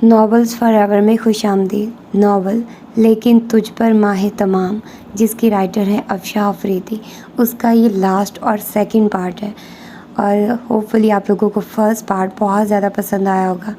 Novels for ever میں خوش آمدید ناول لیکن تجھ پر ماہ تمام، جس کی رائٹر ہے افشا افریدی، اس کا یہ لاسٹ اور سیکنڈ پارٹ ہے اور ہوپ فلی آپ لوگوں کو فرسٹ پارٹ بہت زیادہ پسند آیا ہوگا۔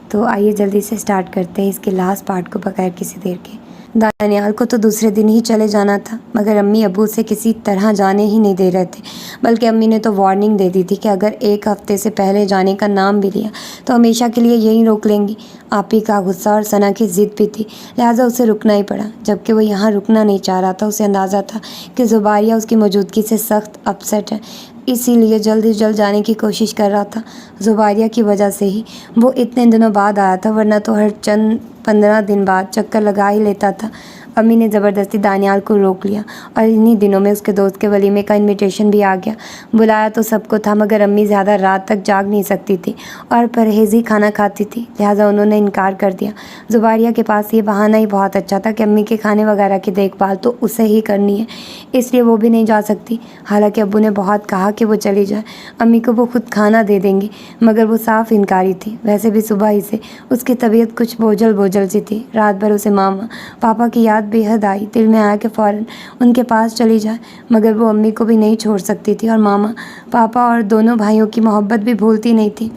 تو آئیے جلدی سے سٹارٹ کرتے ہیں اس کے لاسٹ پارٹ کو بغیر کسی دیر کے۔ دانیال کو تو دوسرے دن ہی چلے جانا تھا، مگر امی ابو سے کسی طرح جانے ہی نہیں دے رہے تھے، بلکہ امی نے تو وارننگ دے دی تھی کہ اگر ایک ہفتے سے پہلے جانے کا نام بھی لیا تو ہمیشہ کے لیے یہیں روک لیں گی۔ آپی کا غصہ اور ثنا کی ضد بھی تھی، لہٰذا اسے رکنا ہی پڑا، جبکہ وہ یہاں رکنا نہیں چاہ رہا تھا۔ اسے اندازہ تھا کہ زباریہ اس کی موجودگی سے سخت اپسیٹ ہے، اسی لیے جلد از جلد جانے کی کوشش کر رہا تھا۔ زباریہ کی وجہ سے ہی وہ اتنے دنوں بعد آیا تھا، ورنہ تو ہر چند 15 دن بعد چکر لگا ہی لیتا تھا۔ امی نے زبردستی دانیال کو روک لیا اور انہی دنوں میں اس کے دوست کے ولیمے کا انویٹیشن بھی آ گیا۔ بلایا تو سب کو تھا، مگر امی زیادہ رات تک جاگ نہیں سکتی تھی اور پرہیزی کھانا کھاتی تھی، لہٰذا انہوں نے انکار کر دیا۔ زباریہ کے پاس یہ بہانہ ہی بہت اچھا تھا کہ امی کے کھانے وغیرہ کی دیکھ بھال تو اسے ہی کرنی ہے، اس لیے وہ بھی نہیں جا سکتی۔ حالانکہ ابو نے بہت کہا کہ وہ چلی جائے، امی کو وہ خود کھانا دے دیں گی، مگر وہ صاف انکاری تھی۔ ویسے بھی صبح ہی سے اس کی طبیعت کچھ بوجھل بوجھل سی تھی۔ رات بھر اسے ماما پاپا کی یاد بے حد آئی، دل میں آیا کہ فوراً ان کے پاس چلی جائے، مگر وہ امی کو بھی نہیں چھوڑ سکتی تھی اور ماما پاپا اور دونوں بھائیوں کی محبت بھی بھولتی نہیں تھی۔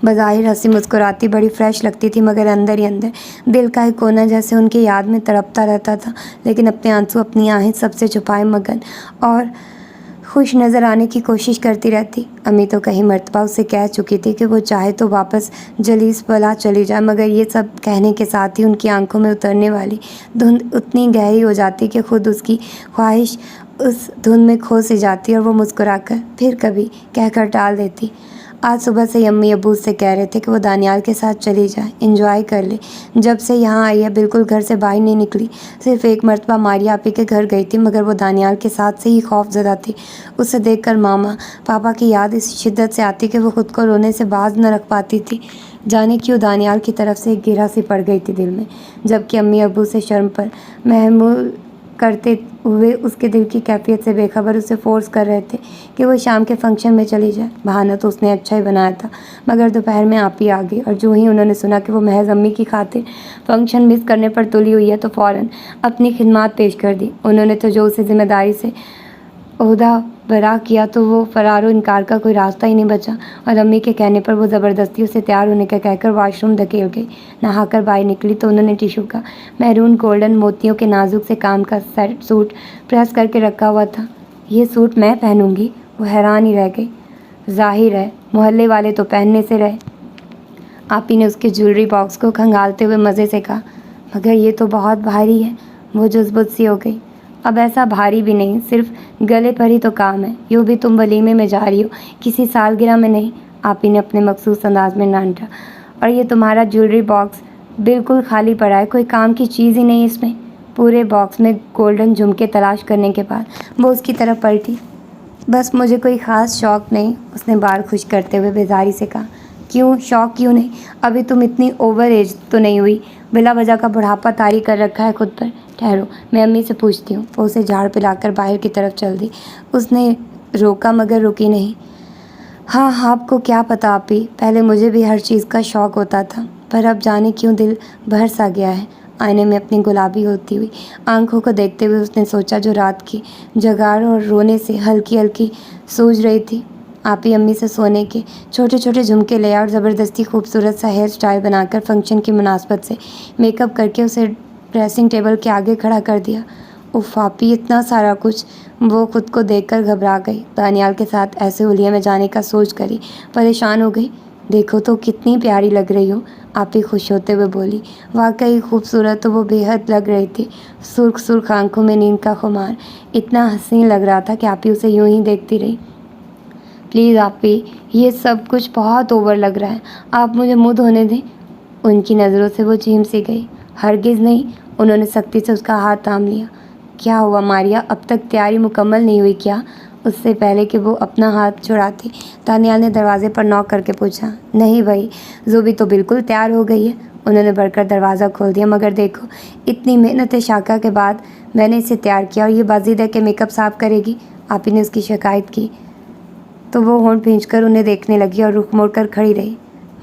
بظاہر ہنسی مسکراتی بڑی فریش لگتی تھی، مگر اندر ہی اندر دل کا ایک کونا جیسے ان کی یاد میں تڑپتا رہتا تھا، لیکن اپنے آنسو اپنی آہیں سب سے چھپائے مگن اور خوش نظر آنے کی کوشش کرتی رہتی۔ امی تو کئی مرتبہ اس سے کہہ چکی تھی کہ وہ چاہے تو واپس جلیس بلا چلی جائے، مگر یہ سب کہنے کے ساتھ ہی ان کی آنکھوں میں اترنے والی دھند اتنی گہری ہو جاتی کہ خود اس کی خواہش اس دھند میں کھو سی جاتی اور وہ مسکرا کر پھر کبھی کہہ کر ٹال دیتی۔ آج صبح سے امی ابو سے کہہ رہے تھے کہ وہ دانیال کے ساتھ چلی جائے، انجوائے کر لے۔ جب سے یہاں آئی ہے بالکل گھر سے باہر نہیں نکلی، صرف ایک مرتبہ ماریا آپی کے گھر گئی تھی، مگر وہ دانیال کے ساتھ سے ہی خوف زدہ تھی۔ اسے دیکھ کر ماما پاپا کی یاد اس شدت سے آتی کہ وہ خود کو رونے سے باز نہ رکھ پاتی تھی۔ جانے کیوں دانیال کی طرف سے ایک گرہ سی پڑ گئی تھی دل میں، جبکہ امی ابو سے شرم پر محمول کرتے ہوئے اس کے دل کی کیفیت سے بے خبر اسے فورس کر رہے تھے کہ وہ شام کے فنکشن میں چلی جائے۔ بہانہ تو اس نے اچھا ہی بنایا تھا، مگر دوپہر میں آپی آ گئی اور جو ہی انہوں نے سنا کہ وہ محض امی کی خاطر فنکشن مس کرنے پر تلی ہوئی ہے تو فوراً اپنی خدمات پیش کر دی۔ انہوں نے تو جو اسے ذمہ داری سے عہدہ برا کیا تو وہ فرار و انکار کا کوئی راستہ ہی نہیں بچا، اور امی کے کہنے پر وہ زبردستی اسے تیار ہونے کا کہہ کر واش روم دھکیل گئی۔ نہا کر باہر نکلی تو انہوں نے ٹیشو کا میرون گولڈن موتیوں کے نازک سے کام کا سوٹ پریس کر کے رکھا ہوا تھا۔ یہ سوٹ میں پہنوں گی؟ وہ حیران ہی رہ گئی۔ ظاہر ہے محلے والے تو پہننے سے رہے۔ آپی نے اس کے جیولری باکس کو کھنگالتے ہوئے مزے سے کہا، مگر یہ تو بہت بھاری ہے۔ وہ جذبت سی ہو گئی۔ اب ایسا بھاری بھی نہیں، صرف گلے پر ہی تو کام ہے، یوں بھی تم ولیمے میں جا رہی ہو، کسی سالگرہ میں نہیں۔ آپی نے اپنے مخصوص انداز میں ڈانٹا۔ اور یہ تمہارا جیولری باکس بالکل خالی پڑا ہے، کوئی کام کی چیز ہی نہیں اس میں۔ پورے باکس میں گولڈن جھمکے تلاش کرنے کے بعد وہ اس کی طرف پلٹی۔ بس مجھے کوئی خاص شوق نہیں، اس نے بال خشک کرتے ہوئے بیزاری سے کہا۔ کیوں شوق کیوں نہیں؟ ابھی تم اتنی اوور ایج تو نہیں ہوئی، بلا وجہ کا بڑھاپا طاری کر رکھا ہے خود پر۔ ٹھہرو میں امی سے پوچھتی ہوں۔ وہ اسے جھاڑ پلا کر باہر کی طرف چل دی۔ اس نے روکا مگر رکی نہیں۔ ہاں آپ کو کیا پتا آپی، پہلے مجھے بھی ہر چیز کا شوق ہوتا تھا، پر اب جانے کیوں دل بھر سا گیا ہے۔ آئینے میں اپنی گلابی ہوتی ہوئی آنکھوں کو دیکھتے ہوئے اس نے سوچا جو رات کی جگار اور رونے سے ہلکی ہلکی سوج رہی تھی۔ آپی امی سے سونے کے چھوٹے چھوٹے جھمکے لے اور زبردستی خوبصورت سا ہیئر سٹائل بنا کر فنکشن کی مناسبت سے میک اپ کر کے اسے ڈریسنگ ٹیبل کے آگے کھڑا کر دیا۔ اف آپی اتنا سارا کچھ! وہ خود کو دیکھ کر گھبرا گئی۔ دانیال کے ساتھ ایسے حلیے میں جانے کا سوچ کر ہی پریشان ہو گئی۔ دیکھو تو کتنی پیاری لگ رہی ہو، آپی خوش ہوتے ہوئے بولی۔ واقعی خوبصورت تو وہ بے حد لگ رہی تھی، سرخ سرخ آنکھوں میں نیند کا خمار اتنا حسین لگ رہا تھا کہ آپی اسے یوں ہی دیکھتی رہی۔ پلیز آپی، یہ سب کچھ بہت اوور لگ رہا ہے، آپ مجھے منہ دھونے دیں۔ ان کی نظروں سے وہ چیم سی گئی۔ ہرگز نہیں، انہوں نے سختی سے اس کا ہاتھ تھام لیا۔ کیا ہوا ماریا، اب تک تیاری مکمل نہیں ہوئی کیا؟ اس سے پہلے کہ وہ اپنا ہاتھ چھڑاتی دانیال نے دروازے پر نوک کر کے پوچھا۔ نہیں بھائی، زوبی تو بالکل تیار ہو گئی ہے۔ انہوں نے بڑھ کر دروازہ کھول دیا۔ مگر دیکھو، اتنی محنت شاقہ کے بعد میں نے اسے تیار کیا اور یہ بازید ہے کہ میک اپ صاف کرے گی؟ آپی نے اس کی شکایت کی تو وہ ہونٹ بھینچ کر انہیں دیکھنے لگی اور رخ موڑ کر کھڑی رہی۔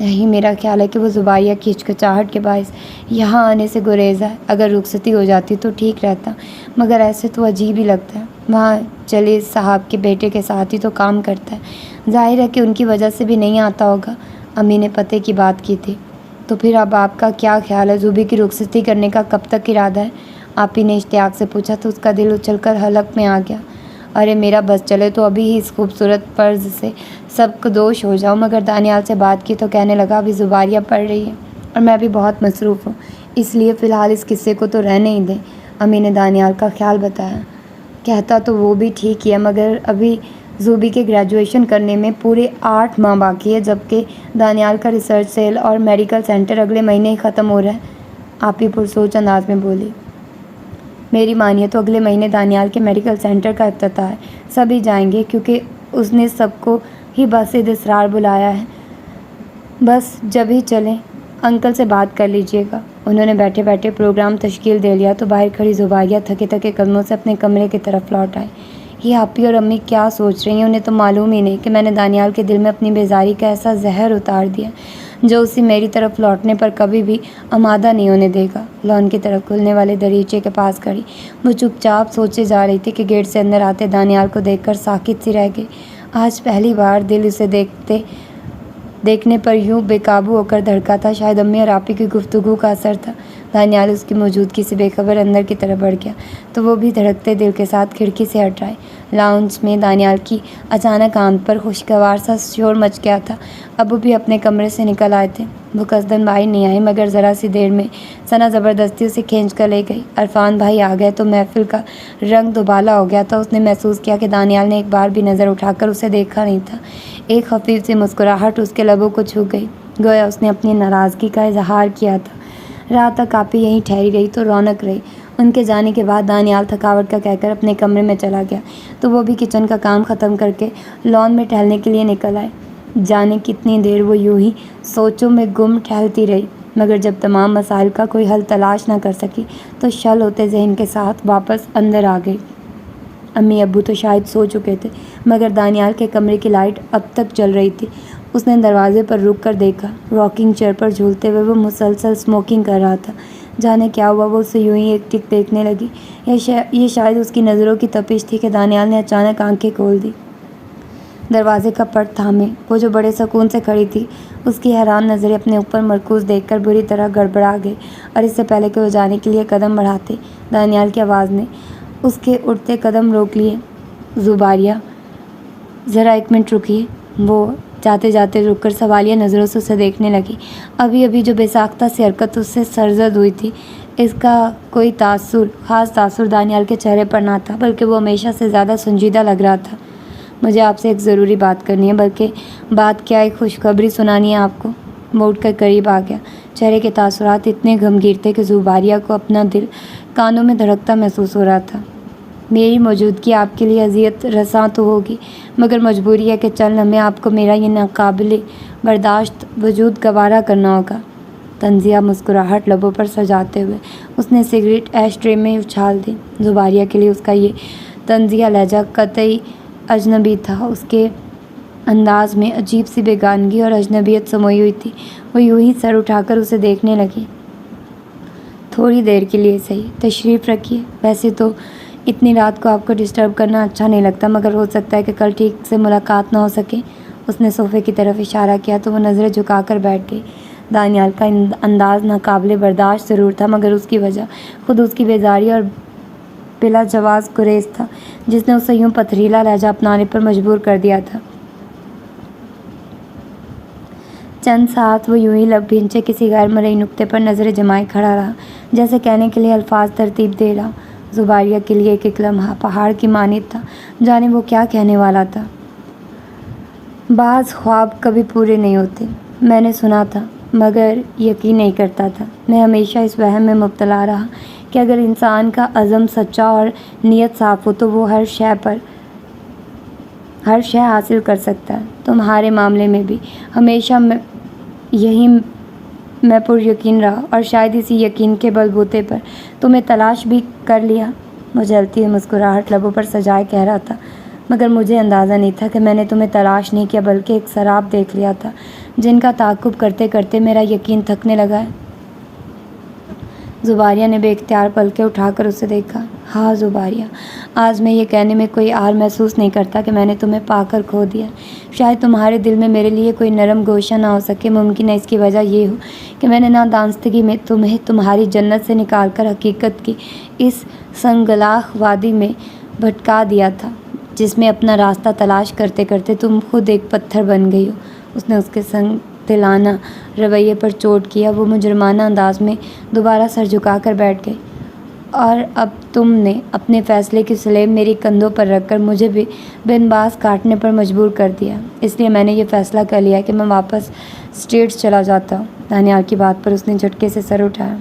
یہی میرا خیال ہے کہ وہ زبیہ کی ہچکچاہٹ کے باعث یہاں آنے سے گریزا ہے۔ اگر رخصتی ہو جاتی تو ٹھیک رہتا، مگر ایسے تو عجیب ہی لگتا ہے۔ وہاں جلیل صاحب کے بیٹے کے ساتھ ہی تو کام کرتا ہے، ظاہر ہے کہ ان کی وجہ سے بھی نہیں آتا ہوگا۔ امی نے پتے کی بات کی تھی۔ تو پھر اب آپ کا کیا خیال ہے؟ زوبی کی رخصتی کرنے کا کب تک ارادہ ہے؟ آپی نے اشتیاق سے پوچھا تو اس کا دل اچھل کر حلق میں آ گیا۔ ارے میرا بس چلے تو ابھی ہی اس خوبصورت فرض سے سب دوش ہو جاؤں، مگر دانیال سے بات کی تو کہنے لگا ابھی زبیہ پڑھ رہی ہے اور میں بھی بہت مصروف ہوں، اس لیے فی الحال اس قصے کو تو رہنے ہی دیں۔ امی نے دانیال کا خیال بتایا۔ کہتا تو وہ بھی ٹھیک ہی ہے، مگر ابھی زوبی کے گریجویشن کرنے میں پورے 8 ماہ باقی ہے، جبکہ دانیال کا ریسرچ سیل اور میڈیکل سینٹر اگلے مہینے ہی ختم ہو رہا ہے۔ آپی پرسوچ انداز میں بولی۔ میری مانیے تو اگلے مہینے دانیال کے میڈیکل سینٹر کا افتتاح ہے، سبھی جائیں گے کیونکہ اس نے سب کو ہی باسد اصرار بلایا ہے۔ بس جب ہی چلیں، انکل سے بات کر لیجئے گا۔ انہوں نے بیٹھے بیٹھے پروگرام تشکیل دے لیا تو باہر کھڑی زبیہ تھکے تھکے قدموں سے اپنے کمرے کی طرف لوٹ آئی۔ یہ آپی اور امی کیا سوچ رہی ہیں؟ انہیں تو معلوم ہی نہیں کہ میں نے دانیال کے دل میں اپنی بیزاری کا ایسا زہر اتار دیا جو اسے میری طرف لوٹنے پر کبھی بھی آمادہ نہیں ہونے دے گا۔ لان کی طرف کھلنے والے دریچے کے پاس کھڑی وہ چپ چاپ سوچے جا رہی تھی کہ گیٹ سے اندر آتے دانیال کو دیکھ کر ساکت سی رہ گئی۔ آج پہلی بار دل اسے دیکھنے پر یوں بے قابو ہو کر دھڑکا تھا۔ شاید امی اور آپی کی گفتگو کا اثر تھا۔ دانیال اس کی موجودگی سے بے خبر اندر کی طرف بڑھ گیا تو وہ بھی دھڑکتے دل کے ساتھ کھڑکی سے ہٹ آئے۔ لاؤنج میں دانیال کی اچانک آمد پر خوشگوار سا شور مچ گیا تھا۔ ابو بھی اپنے کمرے سے نکل آئے تھے۔ وہ قصداً باہر نہیں آئی، مگر ذرا سی دیر میں ثنا زبردستی اسے کھینچ کر لے گئی۔ عرفان بھائی آ گئے تو محفل کا رنگ دوبالا ہو گیا تھا۔ اس نے محسوس کیا کہ دانیال نے ایک بار بھی نظر اٹھا کر اسے دیکھا نہیں تھا۔ ایک خفیف سی مسکراہٹ اس کے لبوں کو چھو گئی، گویا اس نے اپنی ناراضگی کا اظہار کیا تھا۔ رات تک آپی یہیں ٹھہری رہی تو رونق رہی۔ ان کے جانے کے بعد دانیال تھکاوٹ کا کہہ کر اپنے کمرے میں چلا گیا تو وہ بھی کچن کا کام ختم کر کے لان میں ٹہلنے کے لیے نکل آئے۔ جانے کتنی دیر وہ یوں ہی سوچوں میں گم ٹہلتی رہی، مگر جب تمام مسائل کا کوئی حل تلاش نہ کر سکی تو شل ہوتے ذہن کے ساتھ واپس اندر آ گئی۔ امی ابو تو شاید سو چکے تھے، مگر دانیال کے کمرے کی لائٹ اب تک جل رہی تھی۔ اس نے دروازے پر رک کر دیکھا۔ راکنگ چیئر پر جھولتے ہوئے وہ مسلسل اسموکنگ کر رہا تھا۔ جانے کیا ہوا، وہ اسے یوں ہی ایک ٹک دیکھنے لگی۔ یہ شاید اس کی نظروں کی تپش تھی کہ دانیال نے اچانک آنکھیں کھول دی۔ دروازے کا پٹ تھامے وہ جو بڑے سکون سے کھڑی تھی، اس کی حیران نظریں اپنے اوپر مرکوز دیکھ کر بری طرح گڑبڑا گئی، اور اس سے پہلے کہ وہ جانے کے لیے قدم بڑھاتے، دانیال کی آواز نے اس کے اٹھتے قدم روک لیے۔ زبیہ، ذرا ایک منٹ رکیے۔ وہ جاتے جاتے رک کر سوالیہ نظروں سے اسے دیکھنے لگی۔ ابھی ابھی جو بے ساختہ سی حرکت اس سے سرزد ہوئی تھی، اس کا کوئی خاص تاثر دانیال کے چہرے پر نہ تھا، بلکہ وہ ہمیشہ سے زیادہ سنجیدہ لگ رہا تھا۔ مجھے آپ سے ایک ضروری بات کرنی ہے، بلکہ بات کیا، ایک خوشخبری سنانی ہے آپ کو۔ وہ اٹھ کر قریب آ گیا۔ چہرے کے تاثرات اتنے غمگین تھے کہ زبیہ کو اپنا دل کانوں میں دھڑکتا محسوس ہو رہا تھا۔ میری موجودگی آپ کے لیے اذیت رساں تو ہوگی، مگر مجبوری ہے کہ چند لمحے آپ کو میرا یہ ناقابل برداشت وجود گوارا کرنا ہوگا۔ طنزیہ مسکراہٹ لبوں پر سجاتے ہوئے اس نے سگریٹ ایش ٹرے میں اچھال دی۔ زبیہ کے لیے اس کا یہ طنزیہ لہجہ قطعی اجنبی تھا۔ اس کے انداز میں عجیب سی بیگانگی اور اجنبیت سموئی ہوئی تھی۔ وہ یوں ہی سر اٹھا کر اسے دیکھنے لگی۔ تھوڑی دیر کے لیے صحیح، تشریف رکھیے۔ ویسے تو اتنی رات کو آپ کو ڈسٹرب کرنا اچھا نہیں لگتا، مگر ہو سکتا ہے کہ کل ٹھیک سے ملاقات نہ ہو سکے۔ اس نے صوفے کی طرف اشارہ کیا تو وہ نظریں جھکا کر بیٹھ گئی۔ دانیال کا انداز ناقابل برداشت ضرور تھا، مگر اس کی وجہ خود اس کی بیزاری اور بلا جواز گریز تھا، جس نے اسے یوں پتھریلا لہجہ اپنانے پر مجبور کر دیا تھا۔ چند ساعت وہ یوں ہی لب بھینچے کسی غیر مرئی نقطے پر نظریں جمائے کھڑا رہا، جیسے کہنے کے لیے الفاظ ترتیب دے رہا۔ زبیہ کے لیے ایک ایک لمحہ پہاڑ کی مانند تھا، جانے وہ کیا کہنے والا تھا۔ بعض خواب کبھی پورے نہیں ہوتے، میں نے سنا تھا، مگر یقین نہیں کرتا تھا۔ میں ہمیشہ اس وہم میں مبتلا رہا کہ اگر انسان کا عزم سچا اور نیت صاف ہو تو وہ ہر شے حاصل کر سکتا ہے۔ تمہارے معاملے میں بھی ہمیشہ یہی میں پر یقین رہا، اور شاید اسی یقین کے بل بوتے پر تمہیں تلاش بھی کر لیا۔ وہ جلتی ہوئی مسکراہٹ لبوں پر سجائے کہہ رہا تھا، مگر مجھے اندازہ نہیں تھا کہ میں نے تمہیں تلاش نہیں کیا بلکہ ایک سراب دیکھ لیا تھا جن کا تعاقب کرتے کرتے میرا یقین تھکنے لگا ہے۔ زباریہ نے بے اختیار پلکیں اٹھا کر اسے دیکھا۔ ہاں زباریہ، آج میں یہ کہنے میں کوئی عار محسوس نہیں کرتا کہ میں نے تمہیں پا کر کھو دیا۔ شاید تمہارے دل میں میرے لیے کوئی نرم گوشہ نہ ہو سکے۔ ممکن ہے اس کی وجہ یہ ہو کہ میں نے نادانستگی میں تمہیں تمہاری جنت سے نکال کر حقیقت کی اس سنگلاخ وادی میں بھٹکا دیا تھا جس میں اپنا راستہ تلاش کرتے کرتے تم خود ایک پتھر بن گئی ہو۔ اس نے اس کے سنگ دلانہ رویے پر چوٹ کیا۔ وہ مجرمانہ انداز میں دوبارہ سر جھکا کر بیٹھ گئی۔ اور اب تم نے اپنے فیصلے کی سلیب میری کندھوں پر رکھ کر مجھے بھی بن باز کاٹنے پر مجبور کر دیا۔ اس لیے میں نے یہ فیصلہ کر لیا کہ میں واپس اسٹیٹس چلا جاتا ہوں۔ دانیال کی بات پر اس نے جھٹکے سے سر اٹھایا۔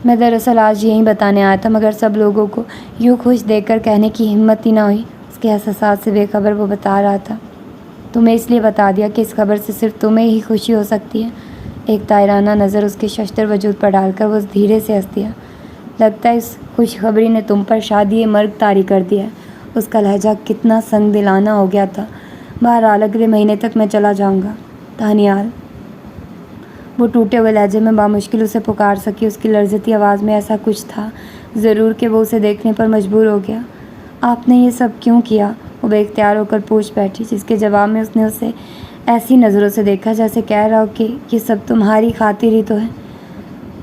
میں دراصل آج یہی بتانے آیا تھا مگر سب لوگوں کو یوں خوش دیکھ کر کہنے کی ہمت ہی نہ ہوئی۔ اس کے احساسات سے بے خبر وہ بتا رہا تھا۔ تمہیں اس لیے بتا دیا کہ اس خبر سے صرف تمہیں ہی خوشی ہو سکتی ہے۔ ایک طائرانہ نظر اس کے ششدر وجود پر ڈال کر وہ دھیرے سے ہنس دیا۔ لگتا ہے اس خوشخبری نے تم پر شادی مرگ طاری کر دیا ہے۔ اس کا لہجہ کتنا سنگ دلانہ ہو گیا تھا۔ بہرحال اگلے مہینے تک میں چلا جاؤں گا دانیال، وہ ٹوٹے ہوئے لہجے میں بامشکل اسے پکار سکی۔ اس کی لرزتی آواز میں ایسا کچھ تھا ضرور کہ وہ اسے دیکھنے پر مجبور ہو گیا۔ آپ نے یہ سب کیوں کیا؟ وہ بے اختیار ہو کر پوچھ بیٹھی، جس کے جواب میں اس نے اسے ایسی نظروں سے دیکھا جیسے کہہ رہا ہو کہ یہ سب تمہاری خاطر ہی تو ہے۔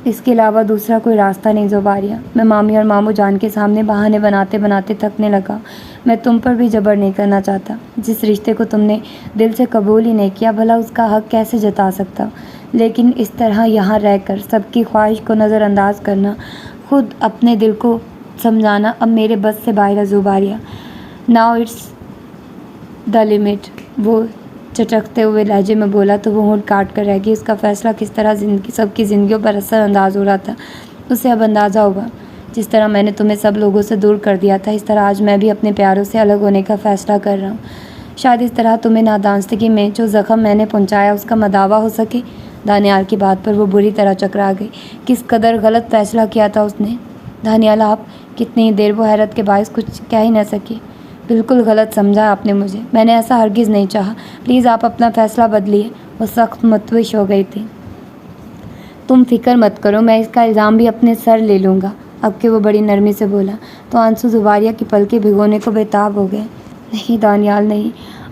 اس کے علاوہ دوسرا کوئی راستہ نہیں زباریہ۔ میں مامی اور ماموں جان کے سامنے بہانے بناتے بناتے تھکنے لگا۔ میں تم پر بھی جبر نہیں کرنا چاہتا۔ جس رشتے کو تم نے دل سے قبول ہی نہیں کیا بھلا اس کا حق کیسے جتا سکتا ہوں؟ لیکن اس طرح یہاں رہ کر سب کی خواہش کو نظر انداز کرنا، خود اپنے دل کو سمجھانا اب میرے بس سے باہر ہے زباریہ۔ ناؤ اٹس دا لمٹ، وہ چٹکتے ہوئے لہجے میں بولا تو وہ ہونٹ کاٹ کر رہ گئی۔ اس کا فیصلہ کس طرح سب کی زندگیوں پر اثر انداز ہو رہا تھا اسے اب اندازہ ہوا۔ جس طرح میں نے تمہیں سب لوگوں سے دور کر دیا تھا اس طرح آج میں بھی اپنے پیاروں سے الگ ہونے کا فیصلہ کر رہا ہوں۔ شاید اس طرح تمہیں نادانستگی میں جو زخم میں نے پہنچایا اس کا مداوع ہو سکے۔ دانیال کی بات پر وہ بری طرح چکرا گئی۔ کس قدر غلط فیصلہ کیا تھا اس نے؟ دانیال آپ، کتنی دیر وہ حیرت کے باعث کچھ کہہ ہی نہ سکی۔ بالکل غلط سمجھا آپ نے مجھے، میں نے ایسا ہرگز نہیں چاہا۔ پلیز آپ اپنا فیصلہ بدلیے۔ وہ سخت متوش ہو گئی تھی۔ تم فکر مت کرو، میں اس کا الزام بھی اپنے سر لے لوں گا۔ اب کہ وہ بڑی نرمی سے بولا تو آنسو زباریہ کی پلکیں بھگونے کو بےتاب ہو گئے۔ نہیں دانیال نہیں،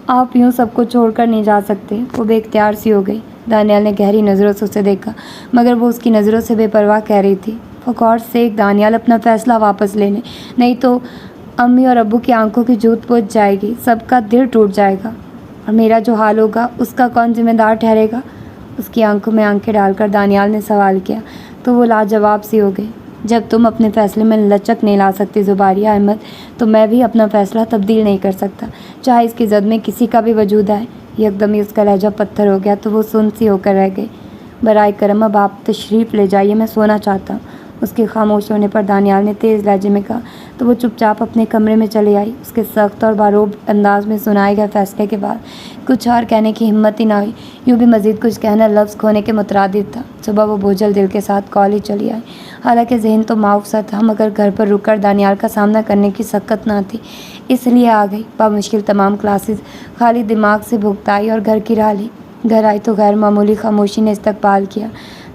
آپ یوں سب کو چھوڑ کر نہیں جا سکتے۔ وہ بے اختیار سی ہو گئی۔ دانیال نے گہری نظروں سے اسے دیکھا مگر وہ اس کی نظروں سے بے پرواہ کہہ رہی تھی، فار گاڈ سیک دانیال اپنا فیصلہ واپس لینے، نہیں تو امی اور ابو کی آنکھوں کی جوت بجھ جائے گی، سب کا دل ٹوٹ جائے گا، اور میرا جو حال ہوگا اس کا کون ذمہ دار ٹھہرے گا؟ اس کی آنکھوں میں آنکھیں ڈال کر دانیال نے سوال کیا تو وہ لاجواب سی ہو گئی۔ جب تم اپنے فیصلے میں لچک نہیں لا سکتی زباریہ احمد تو میں بھی اپنا فیصلہ تبدیل نہیں کر سکتا، چاہے اس کی زد میں کسی کا بھی وجود آئے۔ یکدم ہی اس کا لہجہ پتھر ہو گیا تو وہ سن سی ہو کر رہ گئی۔ برائے کرم اب آپ تشریف لے جائیے، میں سونا چاہتا ہوں۔ اس کے خاموش ہونے پر دانیال نے تیز لہجے میں کہا تو وہ چپ چاپ اپنے کمرے میں چلی آئی۔ اس کے سخت اور باروب انداز میں سنائے گئے فیصلے کے بعد کچھ اور کہنے کی ہمت ہی نہ ہوئی، یوں بھی مزید کچھ کہنا لفظ کھونے کے مترادف تھا۔ صبح وہ بوجھل دل کے ساتھ کالج چلی آئی، حالانکہ ذہن تو معاف سا تھا مگر گھر پر رک کر دانیال کا سامنا کرنے کی سکت نہ تھی، اس لیے آ گئی۔ بامشکل تمام کلاسز خالی دماغ سے بھگتائی اور گھر کی راہ لی۔ گھر آئی تو غیر معمولی خاموشی نے استقبال کیا۔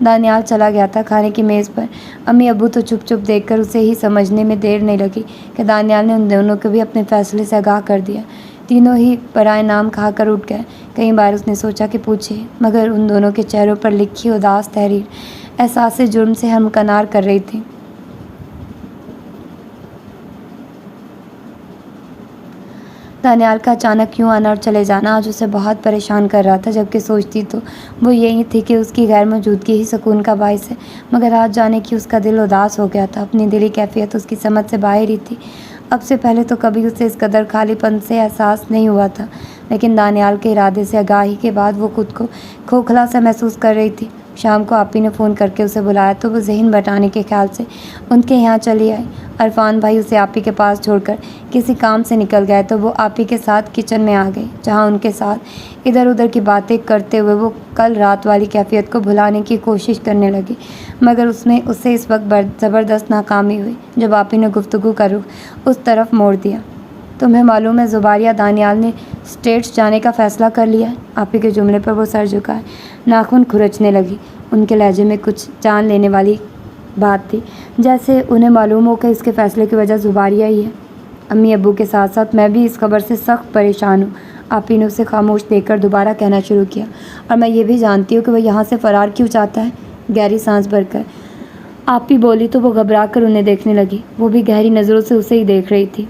دانیال چلا گیا تھا کھانے کی میز پر۔ امی ابو تو چپ چپ دیکھ کر اسے ہی سمجھنے میں دیر نہیں لگی کہ دانیال نے ان دونوں کو بھی اپنے فیصلے سے آگاہ کر دیا۔ تینوں ہی برائے نام کھا کر اٹھ گئے۔ کئی بار اس نے سوچا کہ پوچھے مگر ان دونوں کے چہروں پر لکھی اداس تحریر احساس جرم سے ہمکنار کر رہی تھی۔ دانیال کا اچانک یوں آنا اور چلے جانا آج اسے بہت پریشان کر رہا تھا، جبکہ سوچتی تو وہ یہی تھی کہ اس کی غیر موجودگی ہی سکون کا باعث ہے، مگر آج جانے کی اس کا دل اداس ہو گیا تھا۔ اپنی دلی کیفیت اس کی سمجھ سے باہر ہی تھی۔ اب سے پہلے تو کبھی اسے اس قدر خالی پن سے احساس نہیں ہوا تھا، لیکن دانیال کے ارادے سے آگاہی کے بعد وہ خود کو کھوکھلا سا محسوس کر رہی تھی۔ شام کو آپی نے فون کر کے اسے بلایا تو وہ ذہن بٹانے کے خیال سے ان کے یہاں چلی آئی۔ عرفان بھائی اسے آپی کے پاس چھوڑ کر کسی کام سے نکل گئے تو وہ آپی کے ساتھ کچن میں آ گئی، جہاں ان کے ساتھ ادھر ادھر کی باتیں کرتے ہوئے وہ کل رات والی کیفیت کو بھلانے کی کوشش کرنے لگی، مگر اس میں اسے اس وقت زبردست ناکامی ہوئی جب آپی نے گفتگو کا رخ اس طرف موڑ دیا۔ تمہیں معلوم ہے زباریہ، دانیال نے اسٹیٹس جانے کا فیصلہ کر لیا ہے۔ آپی کے جملے پر وہ سر جھکائے، ناخن کھرچنے لگی۔ ان کے لہجے میں کچھ جان لینے والی بات تھی، جیسے انہیں معلوم ہو کہ اس کے فیصلے کی وجہ زباریہ ہی ہے۔ امی ابو کے ساتھ ساتھ میں بھی اس خبر سے سخت پریشان ہوں۔ آپی نے اسے خاموش دیکھ کر دوبارہ کہنا شروع کیا، اور میں یہ بھی جانتی ہوں کہ وہ یہاں سے فرار کیوں چاہتا ہے۔ گہری سانس بھر کر آپی بولی تو وہ گھبرا کر انہیں دیکھنے لگی۔ وہ بھی گہری نظروں سے اسے ہی دیکھ رہی تھی۔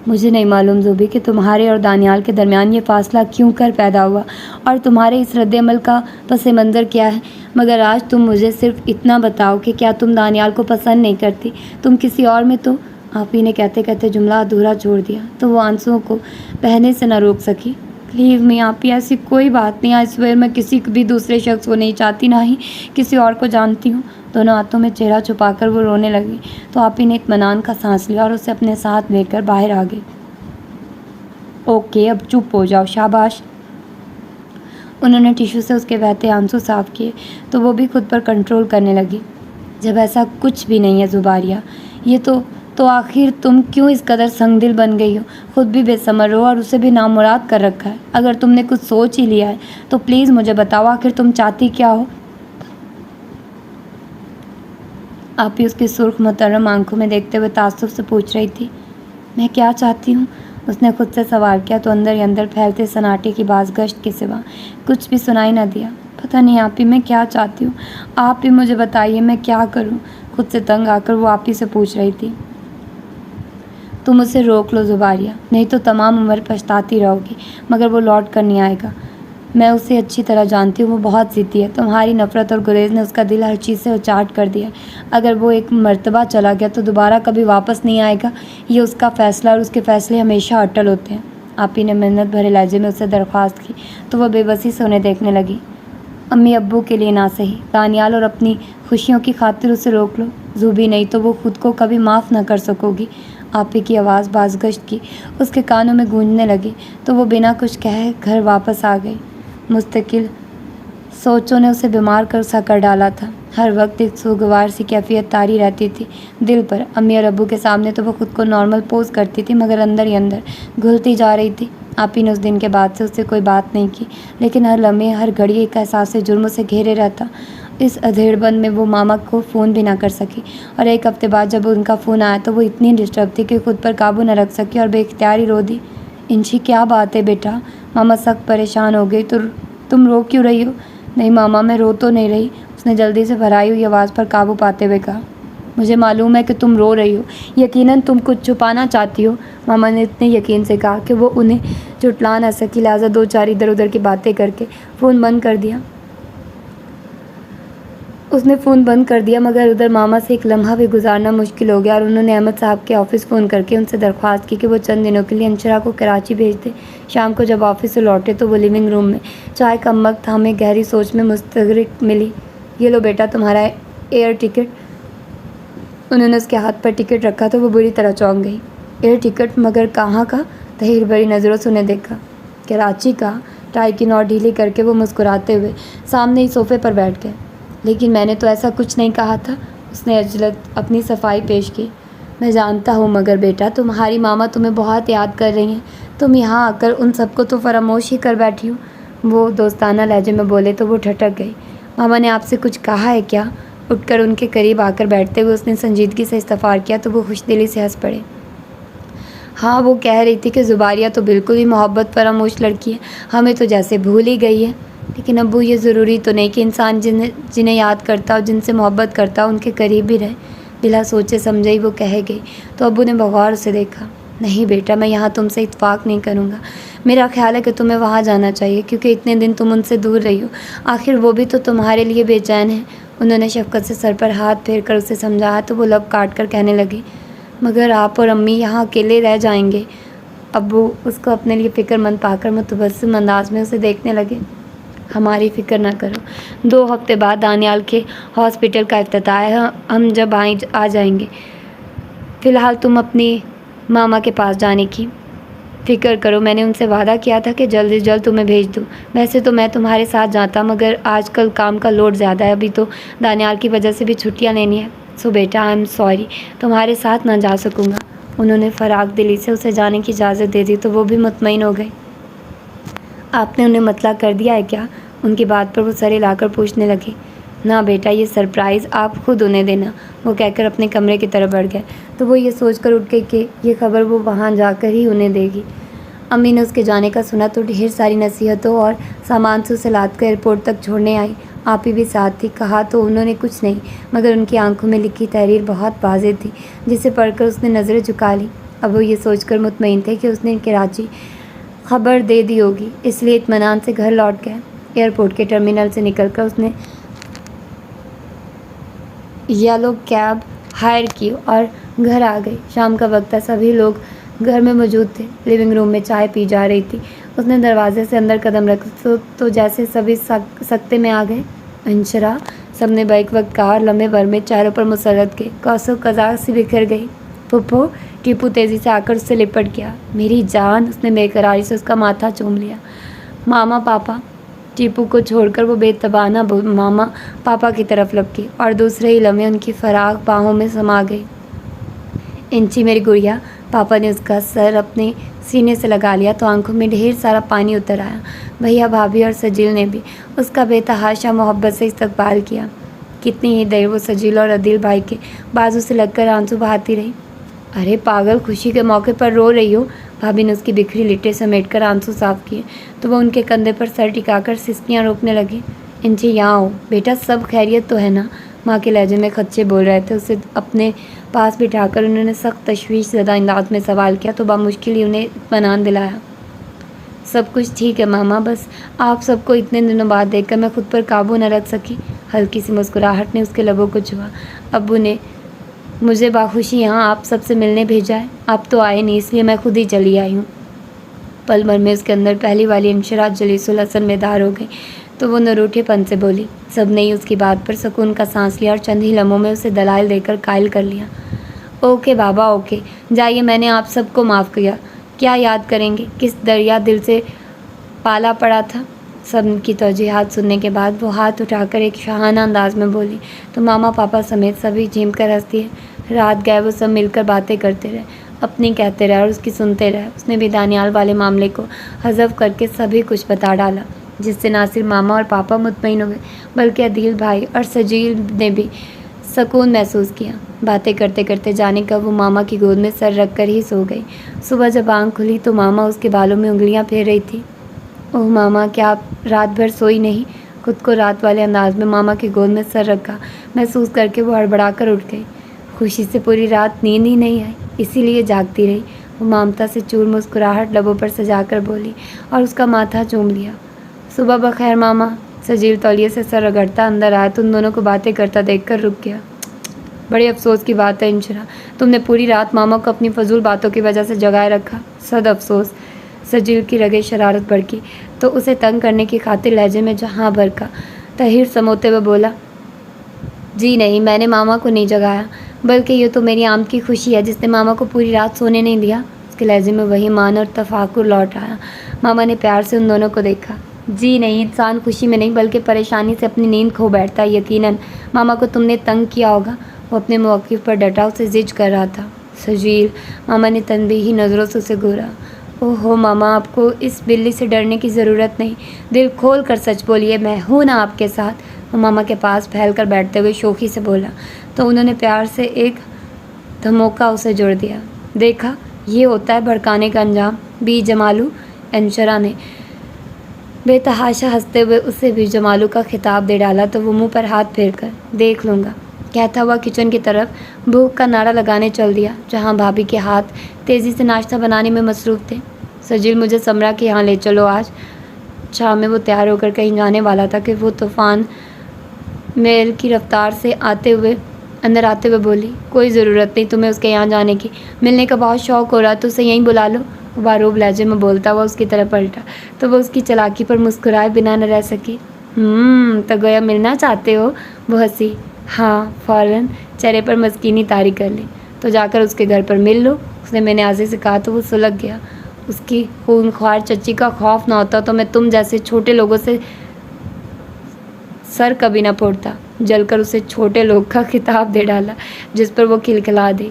مجھے نہیں معلوم زوبی کہ تمہارے اور دانیال کے درمیان یہ فاصلہ کیوں کر پیدا ہوا اور تمہارے اس رد عمل کا پس منظر کیا ہے، مگر آج تم مجھے صرف اتنا بتاؤ کہ کیا تم دانیال کو پسند نہیں کرتی؟ تم کسی اور میں تو… آپی نے کہتے کہتے جملہ ادھورا چھوڑ دیا تو وہ آنسوؤں کو بہنے سے نہ روک سکی۔ لیو می آپی، ایسی کوئی بات نہیں، آئی سویئر میں کسی بھی دوسرے شخص کو نہیں چاہتی، نہ ہی کسی اور کو جانتی ہوں۔ دونوں ہاتھوں میں چہرہ چھپا کر وہ رونے لگی تو آپی نے اطمینان کا سانس لیا اور اسے اپنے ساتھ لے کر باہر آ گئی۔ اوکے، اب چپ ہو جاؤ، شاباش۔ انہوں نے ٹیشو سے اس کے بہتے آنسو صاف کیے تو وہ بھی خود پر کنٹرول کرنے لگی۔ جب ایسا کچھ بھی نہیں ہے زباریہ، یہ تو آخر تم کیوں اس قدر سنگ دل بن گئی ہو؟ خود بھی بے ثمر ہو اور اسے بھی نامراد کر رکھا ہے۔ اگر تم نے کچھ سوچ ہی لیا ہے تو پلیز مجھے بتاؤ، آخر تم چاہتی کیا ہو؟ آپی اس کی سرخ محترم آنکھوں میں دیکھتے ہوئے تعصب سے پوچھ رہی تھی۔ میں کیا چاہتی ہوں؟ اس نے خود سے سوال کیا تو اندر ہی اندر پھیلتے سناٹے کی باز گشت کے سوا کچھ بھی سنائی نہ دیا۔ پتہ نہیں آپی میں کیا چاہتی ہوں، آپ ہی مجھے بتائیے، میں کیا کروں؟ خود سے تنگ آ کر وہ آپی سے پوچھ رہی تھی۔ تم اسے روک لو زباریہ، نہیں تو تمام عمر پچھتاتی رہو گی، مگر وہ لوٹ کر نہیں آئے گا۔ میں اسے اچھی طرح جانتی ہوں، وہ بہت ضدی ہے۔ تمہاری نفرت اور گریز نے اس کا دل ہر چیز سے اچاٹ کر دیا ہے۔ اگر وہ ایک مرتبہ چلا گیا تو دوبارہ کبھی واپس نہیں آئے گا، یہ اس کا فیصلہ، اور اس کے فیصلے ہمیشہ اٹل ہوتے ہیں۔ آپی نے منت بھرے لہجے میں اسے درخواست کی تو وہ بے بسی سے انہیں دیکھنے لگی۔ امی ابو کے لیے نہ سہی، دانیال اور اپنی خوشیوں کی خاطر اسے روک لو زوبی، نہیں تو وہ خود کو کبھی معاف نہ کر سکو گی۔ آپی کی آواز بازگشت کی اس کے کانوں میں گونجنے لگی تو وہ بنا کچھ کہے گھر واپس آ گئی۔ مستقل سوچوں نے اسے بیمار کر ڈالا تھا۔ ہر وقت ایک سوگوار سی کیفیت طاری رہتی تھی دل پر۔ امی اور ابو کے سامنے تو وہ خود کو نارمل پوز کرتی تھی، مگر اندر ہی اندر گھلتی جا رہی تھی۔ آپی نے اس دن کے بعد سے اس سے کوئی بات نہیں کی، لیکن ہر لمحے ہر گھڑی ایک احساس جرم سے گھیرے رہتا۔ اس ادھیڑ بند میں وہ ماما کو فون بھی نہ کر سکی، اور ایک ہفتے بعد جب ان کا فون آیا تو وہ اتنی ڈسٹرب تھی کہ خود پر قابو نہ رکھ سکی اور بے اختیاری رو دی۔ انشی کیا بات ہے بیٹا؟ ماما سخت پریشان ہو گئی۔ تو تم رو کیوں رہی ہو؟ نہیں ماما، میں رو تو نہیں رہی، اس نے جلدی سے بھرائی ہوئی آواز پر قابو پاتے ہوئے کہا۔ مجھے معلوم ہے کہ تم رو رہی ہو، یقیناً تم کچھ چھپانا چاہتی ہو، ماما نے اتنے یقین سے کہا کہ وہ انہیں جھٹلا نہ سکی، لہٰذا دو چار ادھر ادھر کی باتیں کر کے فون بند کر دیا۔ اس نے فون بند کر دیا، مگر ادھر ماما سے ایک لمحہ بھی گزارنا مشکل ہو گیا، اور انہوں نے احمد صاحب کے آفس فون کر کے ان سے درخواست کی کہ وہ چند دنوں کے لیے انشرا کو کراچی بھیج دیں۔ شام کو جب آفس سے لوٹے تو وہ لیونگ روم میں چائے کا مگ تھامے گہری سوچ میں مستغرق ملی۔ یہ لو بیٹا تمہارا ایئر ٹکٹ۔ انہوں نے اس کے ہاتھ پر ٹکٹ رکھا تو وہ بری طرح چونک گئی۔ Air ticket? مگر کہاں کا؟ تحیر بھری نظروں سے انہیں دیکھا۔ کراچی کا۔ ٹائی کی نوٹ ڈھیلی کر کے وہ مسکراتے ہوئے سامنے ہی صوفے پر بیٹھ گئے۔ لیکن میں نے تو ایسا کچھ نہیں کہا تھا، اس نے عجلت اپنی صفائی پیش کی۔ میں جانتا ہوں، مگر بیٹا تمہاری ماما تمہیں بہت یاد کر رہی ہیں، تم یہاں آ کر ان سب کو تو فراموش ہی کر بیٹھی ہو۔ وہ دوستانہ لہجے میں بولے تو وہ ٹھٹک گئی۔ ماما نے آپ سے کچھ کہا ہے کیا؟ اٹھ کر ان کے قریب آ کر بیٹھتے ہوئے اس نے سنجیدگی سے استفسار کیا تو وہ خوش دلی سے ہنس پڑے۔ ہاں، وہ کہہ رہی تھی کہ زباریہ تو بالکل ہی محبت فراموش لڑکی ہے، ہمیں تو جیسے بھول ہی گئی ہے۔ لیکن ابو یہ ضروری تو نہیں کہ انسان جنہیں یاد کرتا اور جن سے محبت کرتا ان کے قریب بھی رہے۔ بلا سوچے سمجھے ہی وہ کہہ گئی تو ابو نے بغور سے دیکھا۔ نہیں بیٹا، میں یہاں تم سے اتفاق نہیں کروں گا، میرا خیال ہے کہ تمہیں وہاں جانا چاہیے، کیونکہ اتنے دن تم ان سے دور رہی ہو، آخر وہ بھی تو تمہارے لیے بے چین ہے۔ انہوں نے شفقت سے سر پر ہاتھ پھیر کر اسے سمجھایا تو وہ لب کاٹ کر کہنے لگی، مگر آپ اور امی یہاں اکیلے رہ جائیں گے۔ ابو اس کو اپنے لیے فکر مند پا کر متبسم انداز میں اسے دیکھنے لگے۔ ہماری فکر نہ کرو، 2 ہفتے بعد دانیال کے ہاسپٹل کا افتتاح ہے، ہم جب آ جائیں گے۔ فی الحال تم اپنی ماما کے پاس جانے کی فکر کرو، میں نے ان سے وعدہ کیا تھا کہ جلد از جلد تمہیں بھیج دوں۔ ویسے تو میں تمہارے ساتھ جاتا، مگر آج کل کام کا لوڈ زیادہ ہے، ابھی تو دانیال کی وجہ سے بھی چھٹیاں لینی ہے، سو بیٹا آئی ایم سوری، تمہارے ساتھ نہ جا سکوں گا۔ انہوں نے فراغ دلی سے اسے جانے کی اجازت دے دی تو وہ بھی مطمئن ہو گئی۔ آپ نے انہیں مطلع کر دیا ہے کیا؟ ان کی بات پر وہ سر ہلا کر پوچھنے لگی۔ نہ بیٹا، یہ سرپرائز آپ خود انہیں دینا، وہ کہہ کر اپنے کمرے کی طرف بڑھ گئے تو وہ یہ سوچ کر اٹھ گئی کہ یہ خبر وہ وہاں جا کر ہی انہیں دے گی۔ امی نے اس کے جانے کا سنا تو ڈھیر ساری نصیحتوں اور سامان سے اسے لاد کر ایئرپورٹ تک چھوڑنے آئی۔ آپ ہی بھی ساتھ تھی۔ کہا تو انہوں نے کچھ نہیں، مگر ان کی آنکھوں میں لکھی تحریر بہت واضح تھی، جسے پڑھ کر اس نے نظریں جھکا لی۔ اب وہ یہ سوچ کر مطمئن تھے کہ اس نے کراچی خبر دے دی ہوگی، اس لیے اطمینان سے گھر لوٹ گئے۔ ایئرپورٹ کے ٹرمینل سے نکل کر اس نے یلو کیب ہائر کی اور گھر آ گئی۔ شام کا وقت تھا، سبھی لوگ گھر میں موجود تھے۔ لیونگ روم میں چائے پی جا رہی تھی۔ اس نے دروازے سے اندر قدم رکھا تو جیسے سبھی سکتے میں آ گئے۔ انشرا، سب نے بیک وقت کہا اور لمحے بھر میں چہروں پر مسرت کے کوس و قزاق سی بکھر گئی۔ پھپھو، ٹیپو تیزی سے آ کر اس سے لپٹ گیا۔ میری جان، اس نے بے قراری سے اس کا ماتھا چوم لیا۔ ماما پاپا، ٹیپو کو چھوڑ کر وہ بے تبانہ ماما پاپا کی طرف لپکی اور دوسرے ہی لمحے ان کی فراق باہوں میں سما گئی۔ انچی میری گڑیا، پاپا نے اس کا سر اپنے سینے سے لگا لیا تو آنکھوں میں ڈھیر سارا پانی اتر آیا۔ بھیا، بھابھی اور سجیل نے بھی اس کا بے تحاشا محبت سے استقبال کیا۔ کتنی ہی دیر وہ سجیل اور عدیل بھائی کے بازو سے لگ کر آنسو بہاتی رہی۔ ارے پاگل، خوشی کے موقع پر رو رہی ہو؟ بھابھی نے اس کی بکھری لٹیں سمیٹ کر آنسو صاف کیے تو وہ ان کے کندھے پر سر ٹکا کر سسکیاں روکنے لگی۔ انچی، یہاں ہو بیٹا، سب خیریت تو ہے نا؟ ماں کے لہجے میں خدشے بول رہے تھے۔ اسے اپنے پاس بٹھا کر انہوں نے سخت تشویش زدہ انداز میں سوال کیا تو بامشکل ہی انہیں اطمینان دلایا۔ سب کچھ ٹھیک ہے ماما، بس آپ سب کو اتنے دنوں بعد دیکھ کر میں خود پر قابو نہ رکھ سکی۔ ہلکی سی مسکراہٹ نے اس کے لبوں کو چھوا۔ ابو نے مجھے باخوشی یہاں آپ سب سے ملنے بھیجا ہے، آپ تو آئے نہیں، اس لیے میں خود ہی چلی آئی ہوں۔ پل بھر میں اس کے اندر پہلی والی انشرا جلیس الحسن بیدار ہو گئی تو وہ نروٹھے پن سے بولی۔ سب نے ہی اس کی بات پر سکون کا سانس لیا اور چند ہی لمحوں میں اسے دلائل دے کر قائل کر لیا۔ اوکے بابا، اوکے، جائیے، میں نے آپ سب کو معاف کیا۔ کیا یاد کریں گے؟ کس دریا دل سے پالا پڑا تھا؟ سب کی توجیحات سننے کے بعد وہ ہاتھ اٹھا کر ایک شاہانہ انداز میں بولی تو ماما پاپا سمیت سبھی جھیم کر ہنس دیے۔ رات گئے وہ سب مل کر باتیں کرتے رہے، اپنی کہتے رہے اور اس کی سنتے رہے۔ اس نے بھی دانیال والے معاملے کو حذف کر کے سبھی کچھ بتا ڈالا، جس سے نہ صرف ماما اور پاپا مطمئن ہو گئے بلکہ عدیل بھائی اور سجیل نے بھی سکون محسوس کیا۔ باتیں کرتے کرتے جانے کا وہ ماما کی گود میں سر رکھ کر ہی سو گئی۔ صبح جب آنکھ کھلی تو ماما اس کے بالوں میں انگلیاں پھیر رہی تھی۔ اوہ ماما، کیا آپ رات بھر سوئی نہیں؟ خود کو رات والے انداز میں ماما کی گود میں سر رکھا محسوس کر کے وہ ہڑبڑا کر اٹھ گئی۔ خوشی سے پوری رات نیند ہی نہیں آئی، اسی لیے جاگتی رہی، وہ ممتا سے چور مسکراہٹ لبوں پر سجا کر بولی اور اس کا ماتھا چوم لیا۔ صبح بخیر ماما، سجیل تولیے سے سر رگڑتا اندر آیا تو ان دونوں کو باتیں کرتا دیکھ کر رک گیا۔ بڑے افسوس کی بات ہے انشرا، تم نے پوری رات ماما کو اپنی فضول باتوں کی وجہ سے جگائے رکھا۔ صد افسوس۔ سجیل کی رگیں شرارت بھڑکی تو اسے تنگ کرنے کی خاطر لہجے میں جہاں بھر کا تحیر سموتے ہوئے بولا، جی نہیں، میں نے ماما کو نہیں جگایا، بلکہ یہ تو میری آمد کی خوشی ہے جس نے ماما کو پوری رات سونے نہیں دیا۔ اس کے لہجے میں وہی مان اور تفاکر لوٹ آیا۔ ماما نے پیار سے ان دونوں کو دیکھا۔ جی نہیں، انسان خوشی میں نہیں بلکہ پریشانی سے اپنی نیند کھو بیٹھتا ہے۔ یقیناً ماما کو تم نے تنگ کیا ہوگا۔ وہ اپنے موقف پر ڈٹا اسے زج کر رہا تھا۔ سجیل، ماما نے تنبیہی نظروں سے اسے گھورا۔ اوہو ماما، آپ کو اس بلی سے ڈرنے کی ضرورت نہیں، دل کھول کر سچ بولیے، میں ہوں نا آپ کے ساتھ۔ وہ ماما کے پاس پھیل کر بیٹھتے ہوئے شوخی سے بولا تو انہوں نے پیار سے ایک دھموکا اسے جوڑ دیا۔ دیکھا، یہ ہوتا ہے بھڑکانے کا انجام، بی جمالو۔ انشرا نے بے تحاشا ہنستے ہوئے اسے بھی جمالو کا خطاب دے ڈالا تو وہ منہ پر ہاتھ پھیر کر دیکھ لوں گا کہتا ہوا کچن کی طرف بھوک کا نعرہ لگانے چل دیا، جہاں بھابھی کے ہاتھ تیزی سے ناشتہ بنانے میں مصروف تھے۔ سجیل، مجھے سمرا کے یہاں لے چلو آج۔ شام میں وہ تیار ہو کر کہیں جانے والا تھا کہ وہ طوفان میل کی رفتار سے اندر آتے ہوئے بولی، کوئی ضرورت نہیں تمہیں اس کے یہاں جانے کی، ملنے کا بہت شوق ہو رہا تو اسے یہیں بلا لو۔ وہ باروب لہجے میں بولتا ہوا اس کی طرف پلٹا تو وہ اس کی چالاکی پر مسکرائے بنا نہ رہ سکی۔ تو گویا ملنا چاہتے ہو؟ وہ ہنسی۔ ہاں، فوراً چہرے پر مسکینی طاری کر لی۔ تو جا کر اس کے گھر پر مل لو، اس نے میں نے آزے سے کہا تو وہ سلگ گیا۔ اس کی خون خوار چچی کا خوف نہ ہوتا تو میں تم جیسے چھوٹے لوگوں سے سر کبھی نہ پھوڑتا۔ جل کر اسے چھوٹے لوگ کا خطاب دے ڈالا، جس پر وہ کھلکھلا دی۔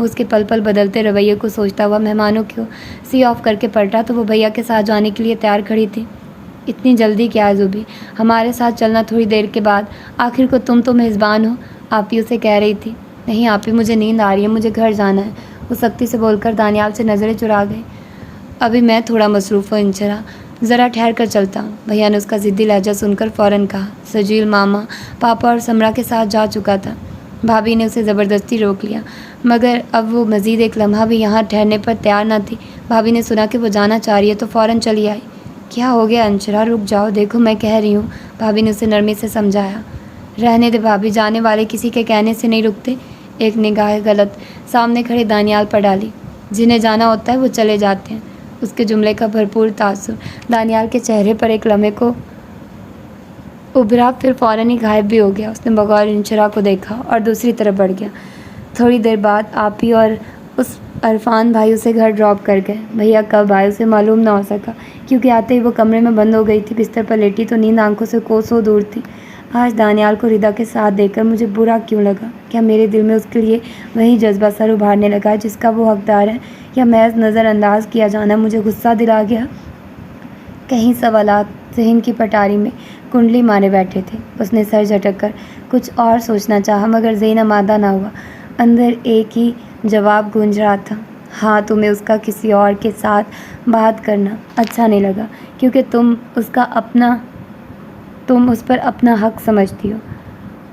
وہ اس کے پل پل بدلتے رویے کو سوچتا ہوا مہمانوں کو سی آف کر کے پلٹا تو وہ بھیا کے ساتھ جانے کے لیے تیار کھڑی تھی۔ اتنی جلدی کیا ہے زوبی؟ ہمارے ساتھ چلنا تھوڑی دیر کے بعد، آخر کو تم تو میزبان ہو، آپی اسے کہہ رہی تھی۔ نہیں آپی، مجھے نیند آ رہی ہے، مجھے گھر جانا ہے، وہ سختی سے بول کر دانیال سے نظریں چرا گئی۔ ابھی میں تھوڑا مصروف ہوں انشرا، ذرا ٹھہر کر چلتا ہوں، بھیا نے اس کا ضدی لہجہ سن کر فوراً کہا۔ سجیل ماما پاپا اور سمرا کے ساتھ جا چکا تھا، بھابھی نے اسے زبردستی روک لیا، مگر اب وہ مزید ایک لمحہ بھی یہاں ٹھہرنے پر تیار نہ تھی۔ بھابھی نے سنا کہ وہ جانا چاہ رہی ہے تو فوراً چلی آئی۔ کیا ہو گیا انشرا، رک جاؤ، دیکھو میں کہہ رہی ہوں، بھابھی نے اسے نرمی سے سمجھایا۔ رہنے دے بھابھی، جانے والے کسی کے کہنے سے نہیں رکتے۔ ایک نگاہ غلط سامنے کھڑے دانیال پر ڈالی۔ جنہیں جانا ہوتا ہے وہ چلے جاتے ہیں۔ اس کے جملے کا بھرپور تاثر دانیال کے چہرے پر ایک لمحے کو ابھرا، پھر فوراً ہی غائب بھی ہو گیا۔ اس نے بغور انشرا کو دیکھا اور دوسری طرف بڑھ گیا۔ تھوڑی دیر بعد آپی اور اس عرفان بھائی اسے گھر ڈراپ کر گئے۔ بھیا کب آئے اسے معلوم نہ ہو سکا، کیونکہ آتے ہی وہ کمرے میں بند ہو گئی تھی۔ بستر پر لیٹی تو نیند آنکھوں سے کوسوں دور تھی۔ آج دانیال کو ردا کے ساتھ دیکھ کر مجھے برا کیوں لگا؟ کیا میرے دل میں اس کے لیے وہی جذبہ سر ابھارنے لگا جس کا وہ حقدار ہے، یا محض نظر انداز کیا جانا مجھے غصہ دلا گیا؟ کہیں سوالات ذہن کی پٹاری میں کنڈلی مارے بیٹھے تھے۔ اس نے سر جھٹک کر کچھ اور سوچنا چاہا، مگر ذہن آمادہ نہ ہوا۔ اندر ایک ہی جواب گونج رہا تھا، ہاں تمہیں اس کا کسی اور کے ساتھ بات کرنا اچھا نہیں لگا، کیونکہ تم اس پر اپنا حق سمجھتی ہو،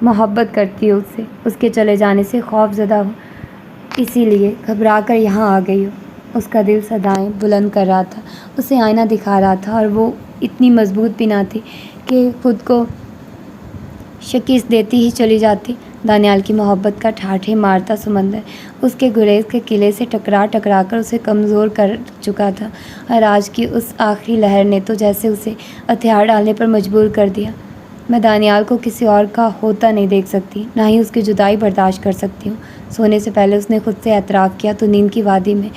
محبت کرتی ہو اس سے، اس کے چلے جانے سے خوف زدہ ہو، اسی لیے گھبرا کر یہاں آ گئی ہو۔ اس کا دل صدائیں بلند کر رہا تھا، اسے آئینہ دکھا رہا تھا، اور وہ اتنی مضبوط بھی نہ تھی کہ خود کو شکست دیتی ہی چلی جاتی۔ دانیال کی محبت کا ٹھاٹھے مارتا سمندر اس کے گریز کے قلعے سے ٹکرا کر اسے کمزور کر چکا تھا، اور آج کی اس آخری لہر نے تو جیسے اسے ہتھیار ڈالنے پر مجبور کر دیا۔ میں دانیال کو کسی اور کا ہوتا نہیں دیکھ سکتی، نہ ہی اس کی جدائی برداشت کر سکتی ہوں۔ سونے سے پہلے اس نے خود سے اعتراف کیا تو نیند کی وادی میں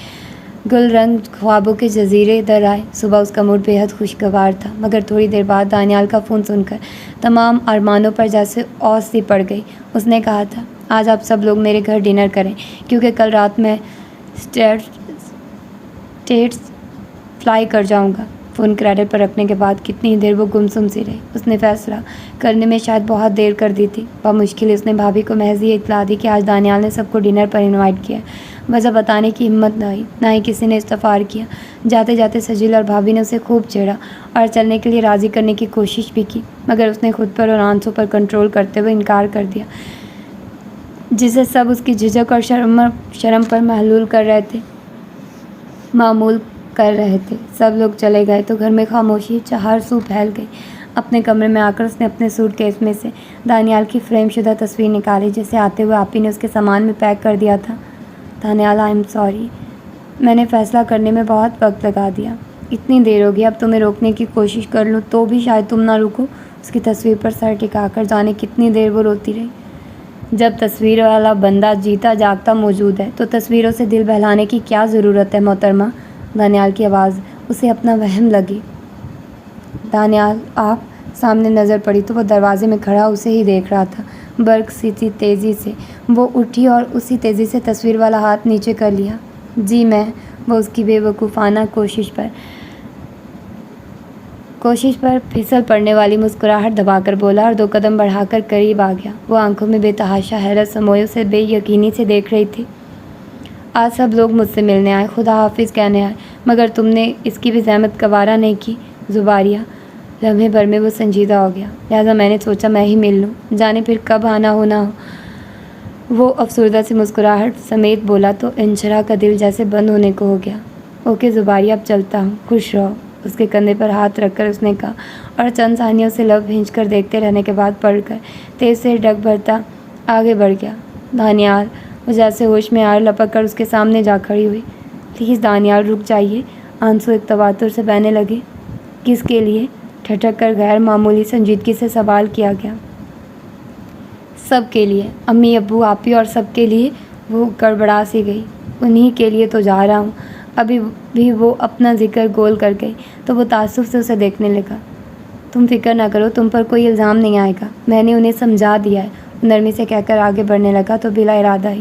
گل رنگ خوابوں کے جزیرے در آئے۔ صبح اس کا موڈ بے حد خوشگوار تھا، مگر تھوڑی دیر بعد دانیال کا فون سن کر تمام ارمانوں پر جیسے اوس سی پڑ گئی۔ اس نے کہا تھا، آج آپ سب لوگ میرے گھر ڈنر کریں، کیونکہ کل رات میں اسٹیٹس فلائی کر جاؤں گا۔ فون کریڈٹ پر رکھنے کے بعد کتنی دیر وہ گمسم سی رہی۔ اس نے فیصلہ کرنے میں شاید بہت دیر کر دی تھی۔ بمشکل اس نے بھابھی کو محض یہ اطلاع دی کہ آج دانیال نے سب کو ڈنر پر انوائٹ کیا ہے۔ وجہ بتانے کی ہمت نہ ہوئی، نہ ہی کسی نے استفسار کیا۔ جاتے جاتے سجیل اور بھابھی نے اسے خوب چھیڑا اور چلنے کے لیے راضی کرنے کی کوشش بھی کی، مگر اس نے خود پر اور آنسوں پر کنٹرول کرتے ہوئے انکار کر دیا، جسے سب اس کی جھجک اور شرم پر معمول کر رہے تھے۔ سب لوگ چلے گئے تو گھر میں خاموشی چہار سو پھیل گئی۔ اپنے کمرے میں آ کر اس نے اپنے سوٹ کیس میں سے دانیال کی فریم شدہ تصویر نکالی، جسے آتے ہوئے آپی نے اس کے سامان میں پیک کر دیا تھا۔ دانیال، آئی ایم سوری، میں نے فیصلہ کرنے میں بہت وقت لگا دیا۔ اتنی دیر ہو گئی، اب تمہیں روکنے کی کوشش کر لوں تو بھی شاید تم نہ رکو۔ اس کی تصویر پر سر ٹکا کر جانے کتنی دیر وہ روتی رہی۔ جب تصویر والا بندہ جیتا جاگتا موجود ہے تو تصویروں سے دل بہلانے کی کیا ضرورت ہے محترمہ؟ دانیال کی آواز اسے اپنا وہم لگی۔ دانیال، آپ؟ سامنے نظر پڑی تو وہ دروازے میں کھڑا اسے ہی دیکھ رہا تھا۔ برق سی تیزی سے وہ اٹھی اور اسی تیزی سے تصویر والا ہاتھ نیچے کر لیا۔ جی میں۔ وہ اس کی بے وقوفانہ کوشش پر پھسل پڑنے والی مسکراہٹ دبا کر بولا اور 2 قدم بڑھا کر قریب آ گیا۔ وہ آنکھوں میں بے تحاشا حیرت سموئے اسے بے یقینی سے دیکھ رہی تھی۔ آج سب لوگ مجھ سے ملنے آئے، خدا حافظ کہنے آئے، مگر تم نے اس کی بھی زحمت گوارا نہیں کی زباریہ۔ لمحے بھر میں وہ سنجیدہ ہو گیا، لہٰذا میں نے سوچا میں ہی مل لوں، جانے پھر کب آنا ہونا ہو۔ وہ افسردہ سی مسکراہٹ سمیت بولا تو انشرا کا دل جیسے بند ہونے کو ہو گیا۔ اوکے زباریہ، اب چلتا ہوں، خوش رہو۔ اس کے کندھے پر ہاتھ رکھ کر اس نے کہا، اور چند ثانیوں سے لب بھینچ کر دیکھتے رہنے کے بعد پڑھ کر تیز سے ڈگ بھرتا آگے بڑھ گیا۔ دانیال، وہ جیسے ہوش میں آئے لپک کر اس کے سامنے جا کھڑی ہوئی۔ پلیز دانیال، رک جائیے۔ آنسو ایک تواتر سے بہنے لگے۔ کس کے لیے؟ ٹھٹک کر غیر معمولی سنجیدگی سے سوال کیا گیا۔ سب کے لیے، امی ابو آپی اور سب کے لیے۔ وہ گڑبڑا سی گئی۔ انہی کے لیے تو جا رہا ہوں۔ ابھی بھی وہ اپنا ذکر گول کر گئی تو وہ تعصب سے اسے دیکھنے لگا۔ تم فکر نہ کرو، تم پر کوئی الزام نہیں آئے گا، میں نے انہیں سمجھا دیا ہے، نرمی سے کہہ کر آگے بڑھنے لگا تو بلا ارادہ ہی